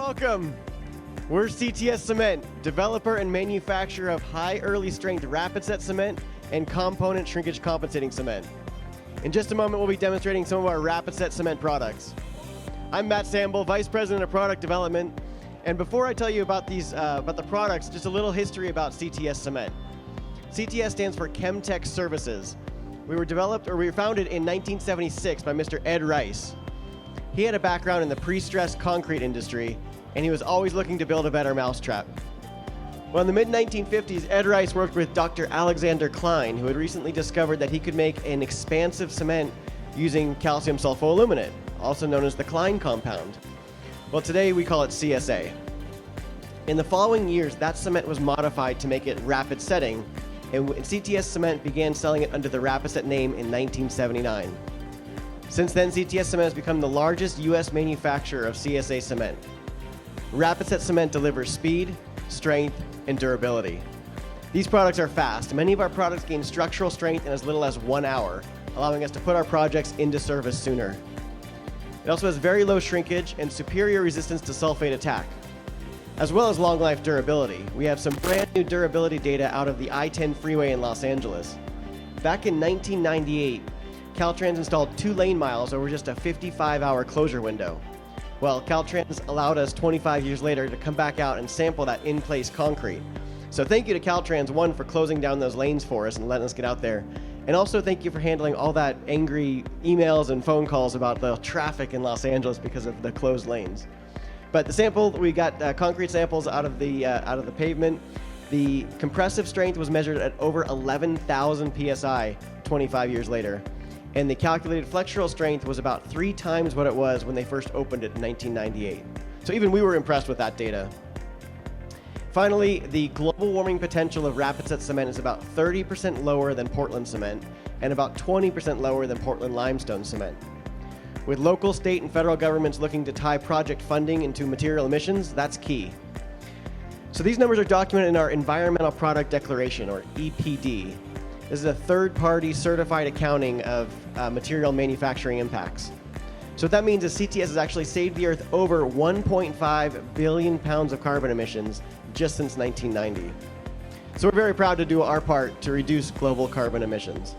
welcome. We're CTS Cement, developer and manufacturer of high early strength rapid set cement and component shrinkage compensating cement. In just a moment, we'll be demonstrating some of our rapid set cement products. I'm Matt Samble, Vice President of Product Development. And before I tell you about about the products, just a little history about CTS Cement. CTS stands for Chemtech Services. We were founded in 1976 by Mr. Ed Rice. He had a background in the pre-stressed concrete industry, and he was always looking to build a better mousetrap. Well, in the mid-1950s, Ed Rice worked with Dr. Alexander Klein, who had recently discovered that he could make an expansive cement using calcium sulfoaluminate, also known as the Klein compound. Well, today we call it CSA. In the following years, that cement was modified to make it rapid setting, and CTS Cement began selling it under the Rapiset name in 1979. Since then, CTS Cement has become the largest U.S. manufacturer of CSA cement. Rapiset cement delivers speed, strength, and durability. These products are fast. Many of our products gain structural strength in as little as 1 hour, allowing us to put our projects into service sooner. It also has very low shrinkage and superior resistance to sulfate attack, as well as long life durability. We have some brand new durability data out of the I-10 freeway in Los Angeles. Back in 1998, Caltrans installed 2 lane miles over just a 55-hour closure window. Well, Caltrans allowed us 25 years later to come back out and sample that in-place concrete. So thank you to Caltrans, one, for closing down those lanes for us and letting us get out there. And also thank you for handling all that angry emails and phone calls about the traffic in Los Angeles because of the closed lanes. But the sample, we got concrete samples out of the pavement. The compressive strength was measured at over 11,000 PSI 25 years later. And the calculated flexural strength was about 3 times what it was when they first opened it in 1998. So even we were impressed with that data. Finally, the global warming potential of rapid set cement is about 30% lower than Portland cement and about 20% lower than Portland limestone cement. With local, state, and federal governments looking to tie project funding into material emissions, that's key. So these numbers are documented in our Environmental Product Declaration, or EPD. This is a third-party certified accounting of material manufacturing impacts. So what that means is CTS has actually saved the Earth over 1.5 billion pounds of carbon emissions just since 1990. So we're very proud to do our part to reduce global carbon emissions.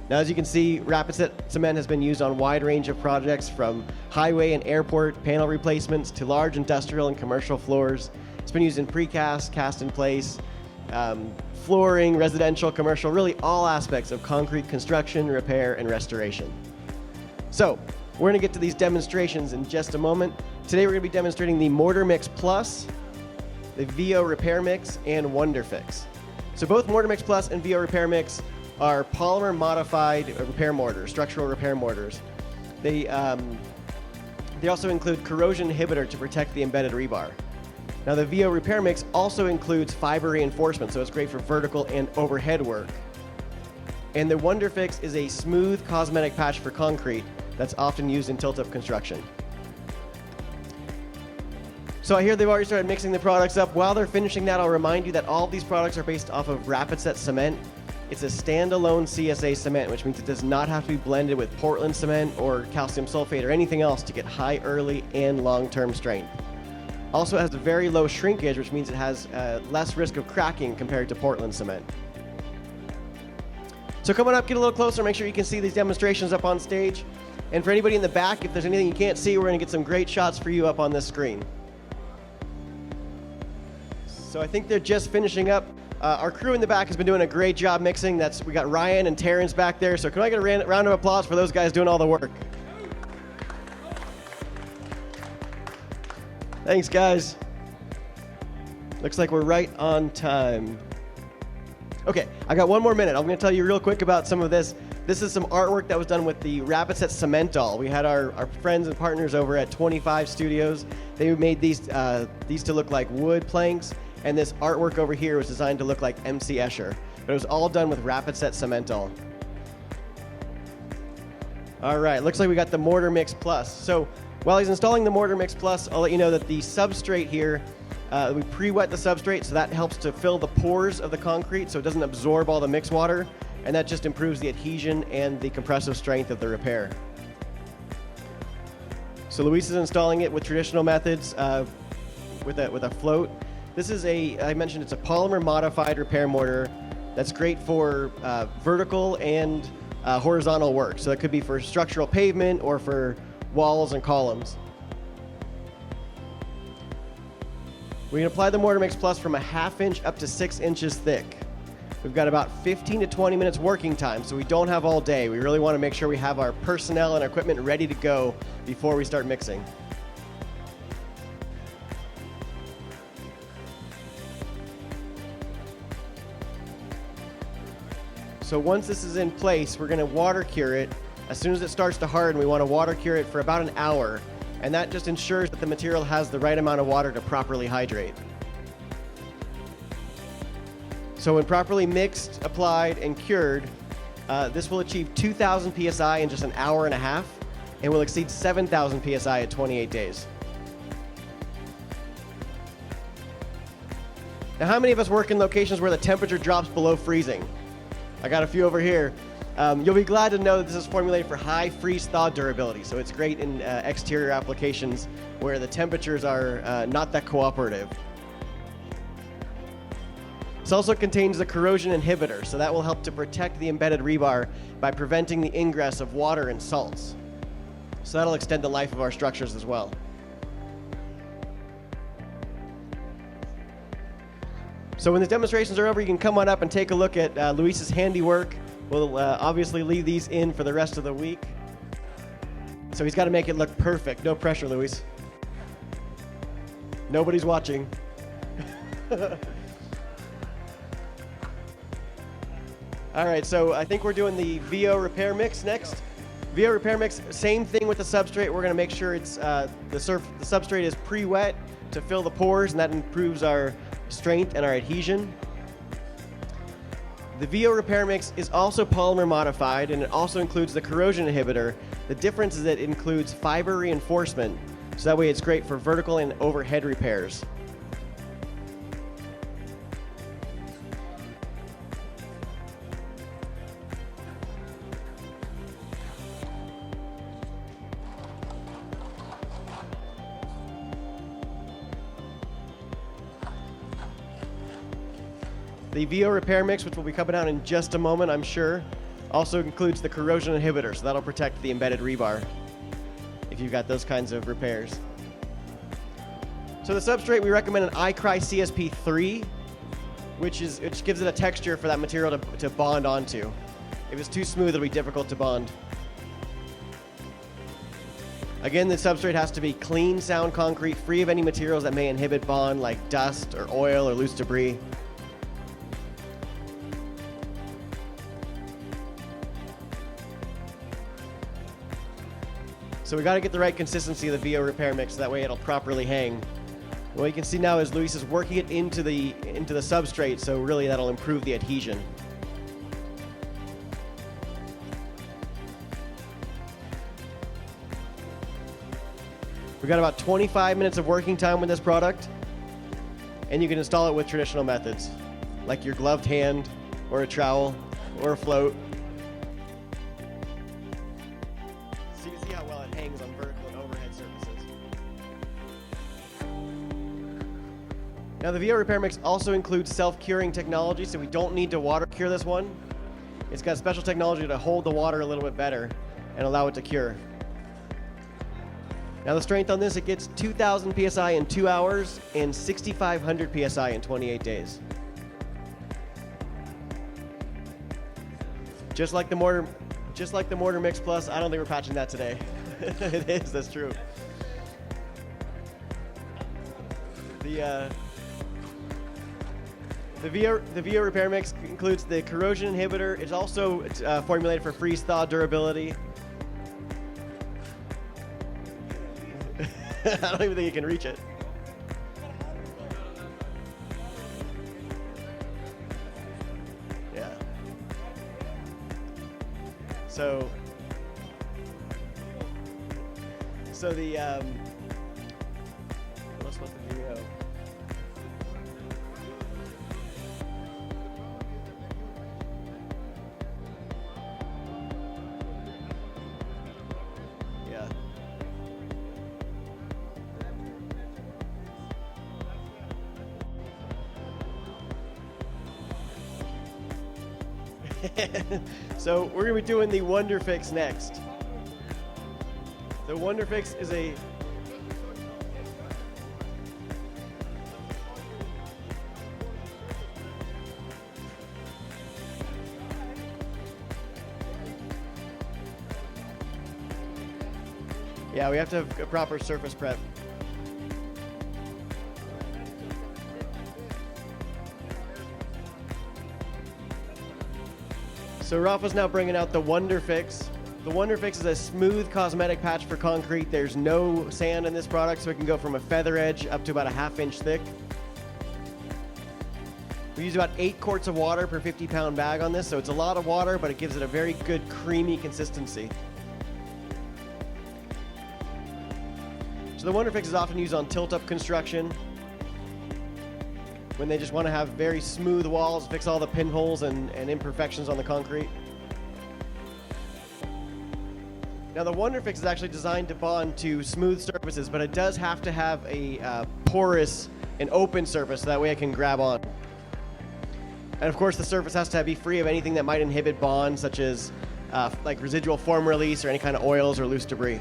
Now, as you can see, Rapiset cement has been used on a wide range of projects, from highway and airport panel replacements to large industrial and commercial floors. It's been used in precast, cast in place, flooring, residential, commercial, really all aspects of concrete construction, repair, and restoration. So we're going to get to these demonstrations in just a moment. Today we're going to be demonstrating the Mortar Mix Plus, the VO Repair Mix, and Wunderfixx. So both Mortar Mix Plus and VO Repair Mix are polymer modified repair mortars, structural repair mortars. They also include corrosion inhibitor to protect the embedded rebar. Now, the VO Repair Mix also includes fiber reinforcement, so it's great for vertical and overhead work. And the Wunderfixx is a smooth cosmetic patch for concrete that's often used in tilt-up construction. So I hear they've already started mixing the products up. While they're finishing that, I'll remind you that all of these products are based off of Rapiset cement. It's a standalone CSA cement, which means it does not have to be blended with Portland cement or calcium sulfate or anything else to get high early and long-term strength. Also, it has a very low shrinkage, which means it has less risk of cracking compared to Portland cement. So come on up, get a little closer, make sure you can see these demonstrations up on stage. And for anybody in the back, if there's anything you can't see, we're going to get some great shots for you up on this screen. So I think they're just finishing up. Our crew in the back has been doing a great job mixing. We got Ryan and Terrence back there. So can I get a round of applause for those guys doing all the work? Thanks, guys. Looks like we're right on time. Okay, I got 1 more minute. I'm going to tell you real quick about some of this. This is some artwork that was done with the Rapiset cement doll. We had our friends and partners over at 25 Studios. They made these to look like wood planks, and this artwork over here was designed to look like MC Escher. But it was all done with Rapiset cement doll. All right, looks like we got the Mortar Mix Plus. So while he's installing the Mortar Mix Plus, I'll let you know that the substrate here, we pre-wet the substrate, so that helps to fill the pores of the concrete so it doesn't absorb all the mix water, and that just improves the adhesion and the compressive strength of the repair. So Luis is installing it with traditional methods with a float. This is I mentioned it's a polymer modified repair mortar that's great for vertical and horizontal work. So it could be for structural pavement or for walls and columns. We can apply the Mortar Mix Plus from a 1/2 inch up to 6 inches thick. We've got about 15 to 20 minutes working time, so we don't have all day. We really want to make sure we have our personnel and equipment ready to go before we start mixing. So once this is in place, we're going to water cure it. As soon as it starts to harden, we want to water cure it for about an hour, and that just ensures that the material has the right amount of water to properly hydrate. So when properly mixed, applied, and cured, this will achieve 2,000 psi in just an hour and a half, and will exceed 7,000 psi at 28 days. Now, how many of us work in locations where the temperature drops below freezing? I got a few over here. You'll be glad to know that this is formulated for high freeze-thaw durability, so it's great in exterior applications where the temperatures are not that cooperative. This also contains the corrosion inhibitor, so that will help to protect the embedded rebar by preventing the ingress of water and salts. So that'll extend the life of our structures as well. So when the demonstrations are over, you can come on up and take a look at Luis's handiwork. We'll obviously leave these in for the rest of the week. So he's got to make it look perfect. No pressure, Luis. Nobody's watching. All right, so I think we're doing the VO repair mix next. VO repair mix, same thing with the substrate. We're going to make sure it's the substrate is pre-wet to fill the pores, and that improves our strength and our adhesion. The VO repair mix is also polymer modified, and it also includes the corrosion inhibitor. The difference is that it includes fiber reinforcement, so that way it's great for vertical and overhead repairs. The VO repair mix, which will be coming out in just a moment, I'm sure, also includes the corrosion inhibitor, so that'll protect the embedded rebar if you've got those kinds of repairs. So the substrate, we recommend an iCry CSP3, which gives it a texture for that material to bond onto. If it's too smooth, it'll be difficult to bond. Again, the substrate has to be clean, sound concrete, free of any materials that may inhibit bond, like dust or oil or loose debris. So we got to get the right consistency of the VO repair mix, so that way it'll properly hang. What you can see now is Luis is working it into the substrate, so really that'll improve the adhesion. We've got about 25 minutes of working time with this product, and you can install it with traditional methods, like your gloved hand, or a trowel, or a float. So you can see how well it hangs on vertical and overhead surfaces. Now the VO repair mix also includes self-curing technology, so we don't need to water cure this one. It's got special technology to hold the water a little bit better and allow it to cure. Now the strength on this, it gets 2,000 psi in 2 hours and 6,500 psi in 28 days. Just like the Mortar Mix Plus, I don't think we're patching that today. It is, that's true. The VO repair mix includes the corrosion inhibitor. It's also formulated for freeze-thaw durability. I don't even think you can reach it. Yeah. So the what's with the VO? Yeah. So we're going to be doing the Wunderfixx next. The Wunderfixx is a... Yeah, we have to have a proper surface prep. So Rafa's now bringing out the Wunderfixx. The Wunderfixx is a smooth cosmetic patch for concrete. There's no sand in this product, so it can go from a feather edge up to about a 1/2 inch thick. We use about 8 quarts of water per 50-pound bag on this, so it's a lot of water, but it gives it a very good creamy consistency. So the Wunderfixx is often used on tilt-up construction when they just want to have very smooth walls, fix all the pinholes and imperfections on the concrete. Now the Wunderfixx is actually designed to bond to smooth surfaces, but it does have to have a porous and open surface, so that way it can grab on. And of course the surface has to be free of anything that might inhibit bond, such as like residual foam release or any kind of oils or loose debris.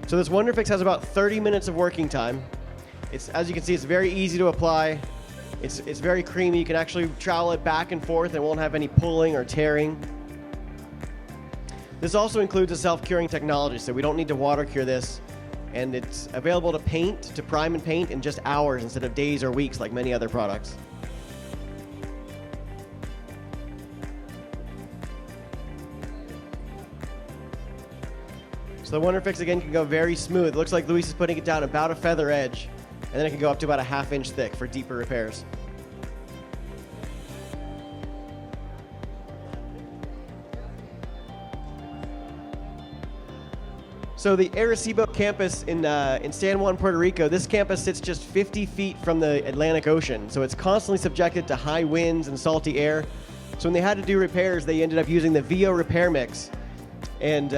So this Wunderfixx has about 30 minutes of working time. As you can see, it's very easy to apply. It's very creamy. You can actually trowel it back and forth and it won't have any pulling or tearing. This also includes a self-curing technology, so we don't need to water cure this. And it's available to paint, to prime and paint in just hours instead of days or weeks like many other products. So the Wunderfixx again can go very smooth. It looks like Luis is putting it down about a feather edge, and then it can go up to about a 1/2 inch thick for deeper repairs. So the Arecibo campus in San Juan, Puerto Rico, this campus sits just 50 feet from the Atlantic Ocean, so it's constantly subjected to high winds and salty air. So when they had to do repairs, they ended up using the VO repair mix, and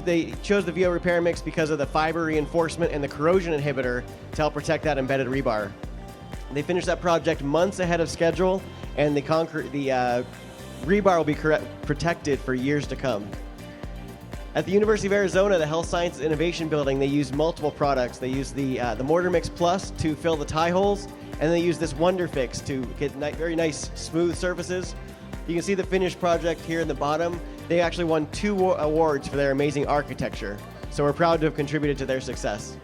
they chose the VO repair mix because of the fiber reinforcement and the corrosion inhibitor to help protect that embedded rebar. They finished that project months ahead of schedule, and the rebar will be protected for years to come. At the University of Arizona, the Health Sciences Innovation Building, they use multiple products. They use the Mortar Plus to fill the tie holes, and they use this Wunderfixx to get very nice smooth surfaces. You can see the finished project here in the bottom. They actually won 2 awards for their amazing architecture, so we're proud to have contributed to their success.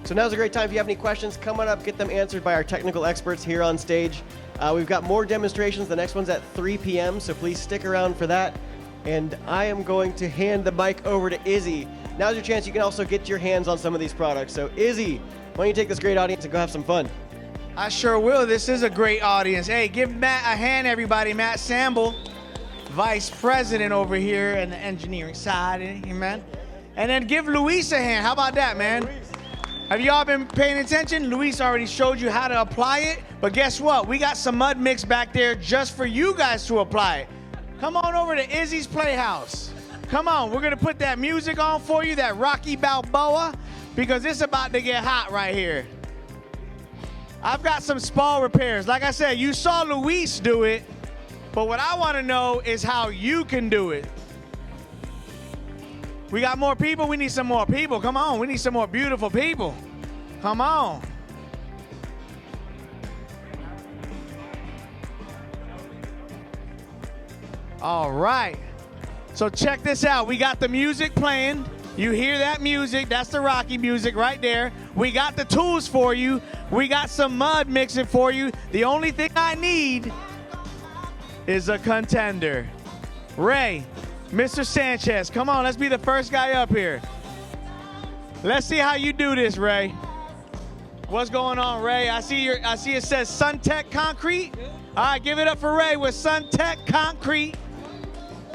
So now's a great time. If you have any questions, come on up, get them answered by our technical experts here on stage. We've got more demonstrations. The next one's at 3 p.m., so please stick around for that. And I am going to hand the mic over to Izzy. Now's your chance. You can also get your hands on some of these products. So Izzy, why don't you take this great audience and go have some fun? I sure will. This is a great audience. Hey, give Matt a hand, everybody. Matt Samble, Vice President over here in the engineering side, man. And then give Luis a hand. How about that, man? Have you all been paying attention? Luis already showed you how to apply it, but guess what? We got some mud mix back there just for you guys to apply it. Come on over to Izzy's Playhouse. Come on, we're gonna put that music on for you, that Rocky Balboa, because it's about to get hot right here. I've got some spall repairs. Like I said, you saw Luis do it, but what I wanna know is how you can do it. We got more people, we need some more people. Come on, we need some more beautiful people. Come on. All right, so check this out. We got the music playing. You hear that music, that's the Rocky music right there. We got the tools for you. We got some mud mixing for you. The only thing I need is a contender. Ray, Mr. Sanchez, come on, let's be the first guy up here. Let's see how you do this, Ray. What's going on, Ray? I see it says Suntech Concrete. All right, give it up for Ray with Suntech Concrete.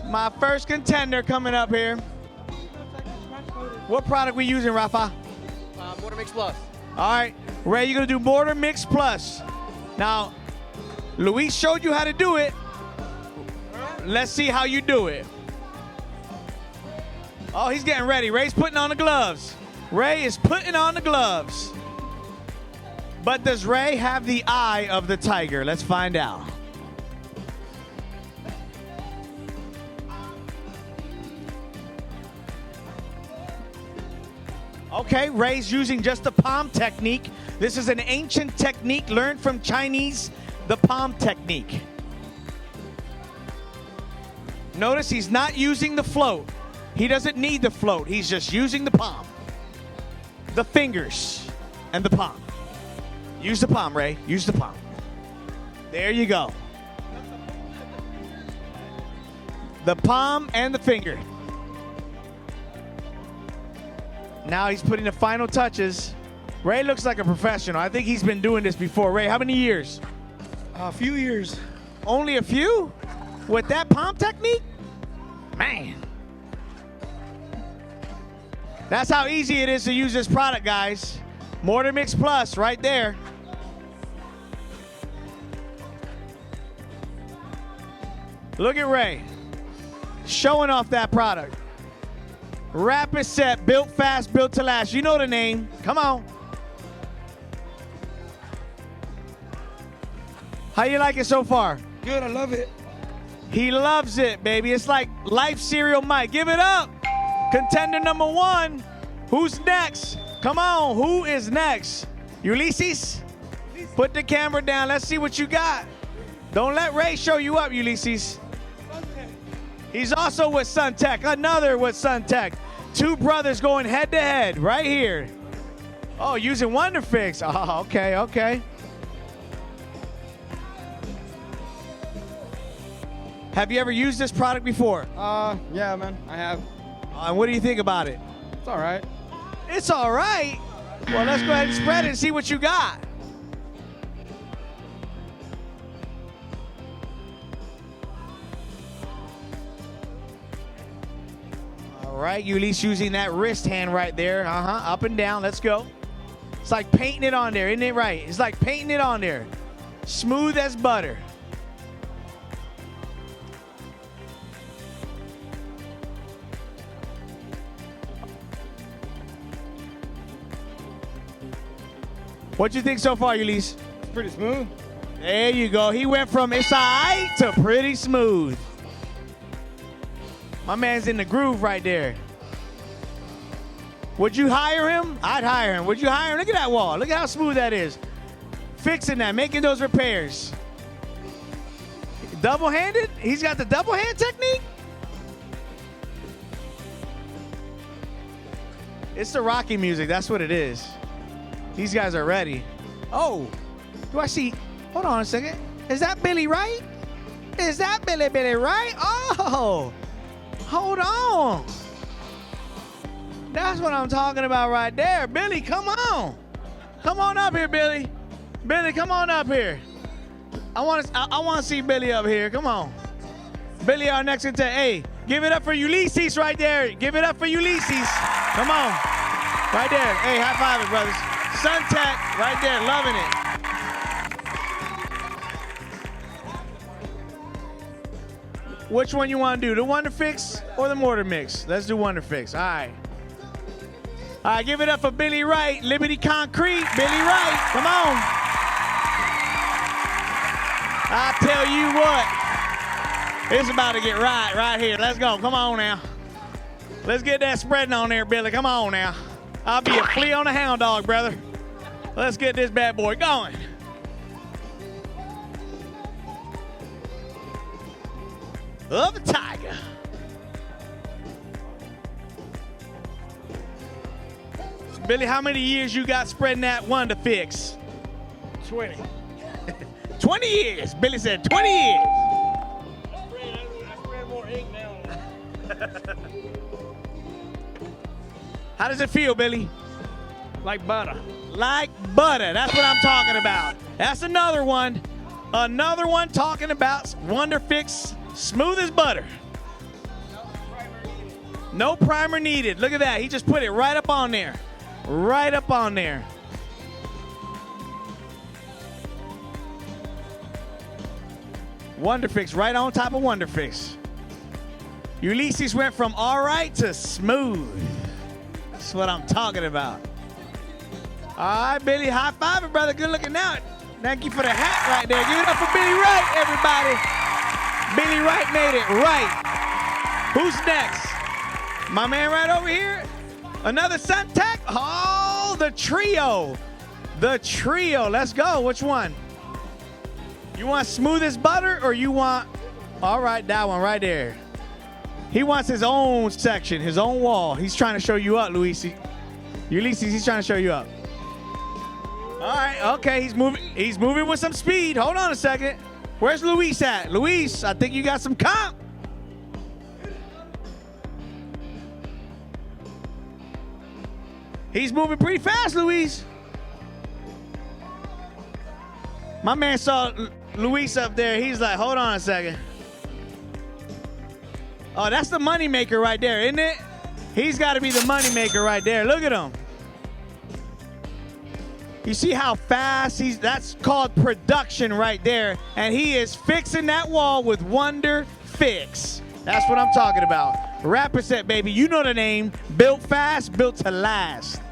My first contender coming up here. What product we using, Rafa? Wunderfixx Plus. All right, Ray, you're gonna do Wunderfixx Plus. Now, Luis showed you how to do it. Let's see how you do it. Oh, he's getting ready. Ray's putting on the gloves. Ray is putting on the gloves. But does Ray have the eye of the tiger? Let's find out. Okay, Ray's using just the palm technique. This is an ancient technique learned from Chinese, the palm technique. Notice he's not using the float. He doesn't need the float. He's just using the palm, the fingers, and the palm. Use the palm, Ray. Use the palm. There you go. The palm and the finger. Now he's putting the final touches. Ray looks like a professional. I think he's been doing this before. Ray, how many years? A few years. Only a few? With that palm technique? Man. That's how easy it is to use this product, guys. Mortar Plus right there. Look at Ray. Showing off that product. Rapid set, built fast, built to last. You know the name. Come on. How you like it so far? Good, I love it. He loves it, baby. It's like Life Cereal Mike. Give it up. Contender number 1. Who's next? Come on, who is next? Ulysses? Put the camera down. Let's see what you got. Don't let Ray show you up, Ulysses. He's also with Suntech. Another with Suntech. 2 brothers going head to head right here. Oh, using Wunderfixx. Oh, okay, okay. Have you ever used this product before? Yeah, man, I have. And what do you think about it? It's all right. It's all right. Well, let's go ahead and spread it and see what you got. All right, Ulysses using that wrist hand right there. Up and down. Let's go. It's like painting it on there, isn't it right? It's like painting it on there. Smooth as butter. What you think so far, Ulysses? It's pretty smooth. There you go. He went from it's all right to pretty smooth. My man's in the groove right there. Would you hire him? I'd hire him. Would you hire him? Look at that wall. Look at how smooth that is. Fixing that, making those repairs. Double-handed? He's got the double-hand technique? It's the Rocky music. That's what it is. These guys are ready. Oh, do I see? Hold on a second. Is that Billy Wright? Is that Billy Wright? Oh, hold on. That's what I'm talking about right there. Billy, come on. Come on up here, Billy. Billy, come on up here. I want to see Billy up here. Come on. Billy, our next contestant. Hey, give it up for Ulysses right there. Give it up for Ulysses. Come on. Right there. Hey, high five it, brothers. Suntech right there, loving it. Which one you want to do, the Wunderfixx or the Mortar Mix? Let's do Wunderfixx. All right. All right, give it up for Billy Wright, Liberty Concrete. Billy Wright, come on. I tell you what, it's about to get right here. Let's go. Come on now. Let's get that spreading on there, Billy. Come on now. I'll be a flea on a hound dog, brother. Let's get this bad boy going. Of the tiger. Billy, how many years you got spreading that Wunderfixx? 20. 20 years. Billy said 20 years. I spread more ink now. How does it feel, Billy? Like butter. Like butter. That's what I'm talking about. That's another one. Another one talking about Wunderfixx, smooth as butter. No primer needed. Look at that. He just put it right up on there. Right up on there. Wunderfixx right on top of Wunderfixx. Ulysses went from all right to smooth. That's what I'm talking about. All right, Billy, high five it, brother. Good looking out. Thank you for the hat right there. Give it up for Billy Wright, everybody. Billy Wright made it right. Who's next? My man right over here. Another Suntech. Oh, the trio. The trio. Let's go. Which one? You want smooth as butter or you want... All right, that one right there. He wants his own section, his own wall. He's trying to show you up, Ulysses. Ulysses, he's trying to show you up. All right, okay, he's moving with some speed. Hold on a second. Where's Luis at? Luis, I think you got some comp. He's moving pretty fast, Luis. My man saw Luis up there. He's like, hold on a second. Oh, that's the money maker right there, isn't it? He's got to be the money maker right there. Look at him. You see how fast that's called production right there. And he is fixing that wall with Wunderfixx. That's what I'm talking about. Rapper set, baby. You know the name. Built fast, built to last.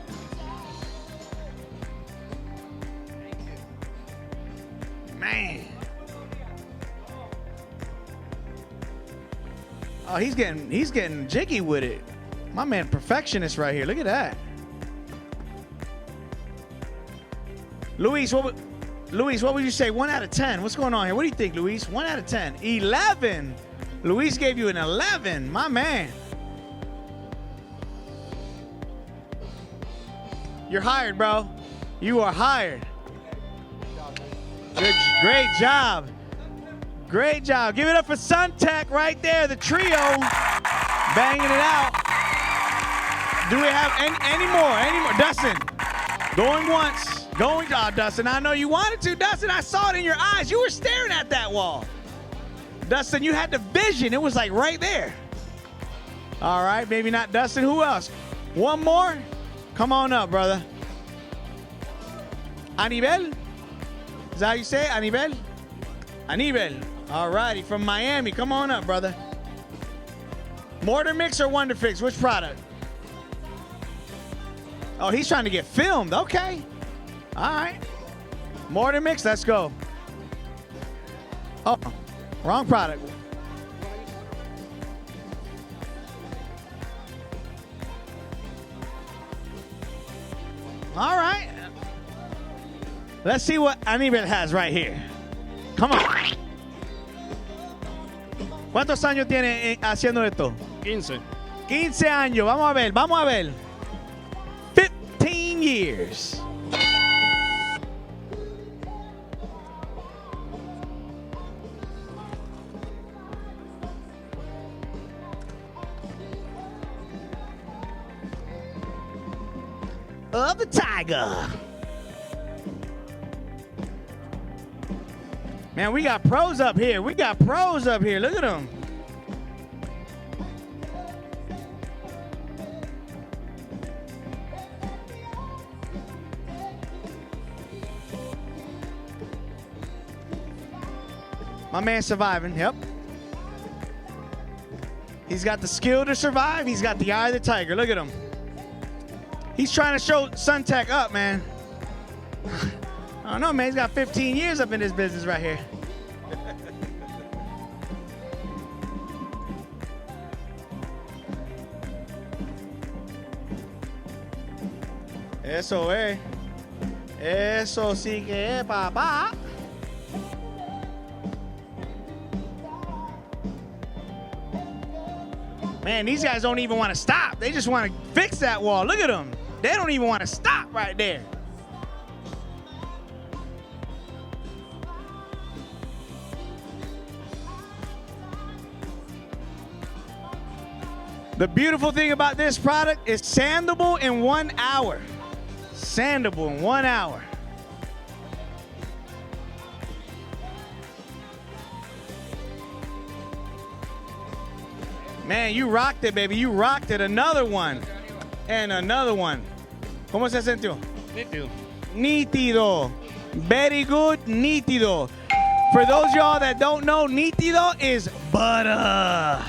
Man. Oh, he's getting jiggy with it. My man, perfectionist right here. Look at that. Luis, what would you say? 1 out of 10. What's going on here? What do you think, Luis? 1 out of 10. 11. Luis gave you an 11. My man. You're hired, bro. You are hired. Great job. Great job. Give it up for Suntech right there, the trio. Banging it out. Do we have any more? Any more? Dustin, going once. Going, Dustin, I know you wanted to. Dustin, I saw it in your eyes. You were staring at that wall. Dustin, you had the vision. It was like right there. All right, maybe not Dustin. Who else? One more? Come on up, brother. Anibel? Is that how you say it? Anibel? Anibel. All righty, from Miami. Come on up, brother. Mortar mix or Wunderfixx? Which product? Oh, he's trying to get filmed. Okay. All right. Mortar mix, let's go. Oh, wrong product. All right. Let's see what Anibel has right here. Come on. ¿Cuántos años tiene haciendo esto? 15. 15 años. Vamos a ver, vamos a ver. 15 years. Of the Tiger. Man, we got pros up here. We got pros up here. Look at them. My man surviving. Yep. He's got the skill to survive. He's got the eye of the tiger. Look at him. He's trying to show Suntech up, man. I don't know, man. He's got 15 years up in this business right here. Eso es. Eso sí que es, papá. Man, these guys don't even want to stop. They just want to fix that wall. Look at them. They don't even want to stop right there. The beautiful thing about this product is sandable in 1 hour. Sandable in 1 hour. Man, you rocked it, baby. You rocked it. Another one. And another one. ¿Cómo se sintió? Nítido. Nítido. Very good, nítido. For those of y'all that don't know, nítido is butter.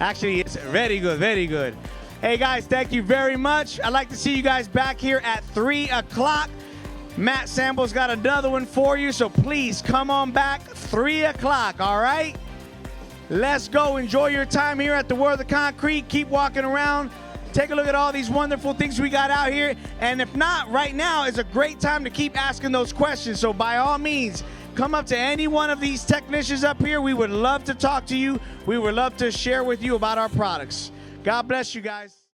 Actually, it's very good, very good. Hey guys, thank you very much. I'd like to see you guys back here at 3 o'clock. Matt Samble's got another one for you, so please come on back 3 o'clock, all right? Let's go. Enjoy your time here at the World of Concrete. Keep walking around. Take a look at all these wonderful things we got out here. And if not, right now is a great time to keep asking those questions. So by all means, come up to any one of these technicians up here. We would love to talk to you. We would love to share with you about our products. God bless you guys.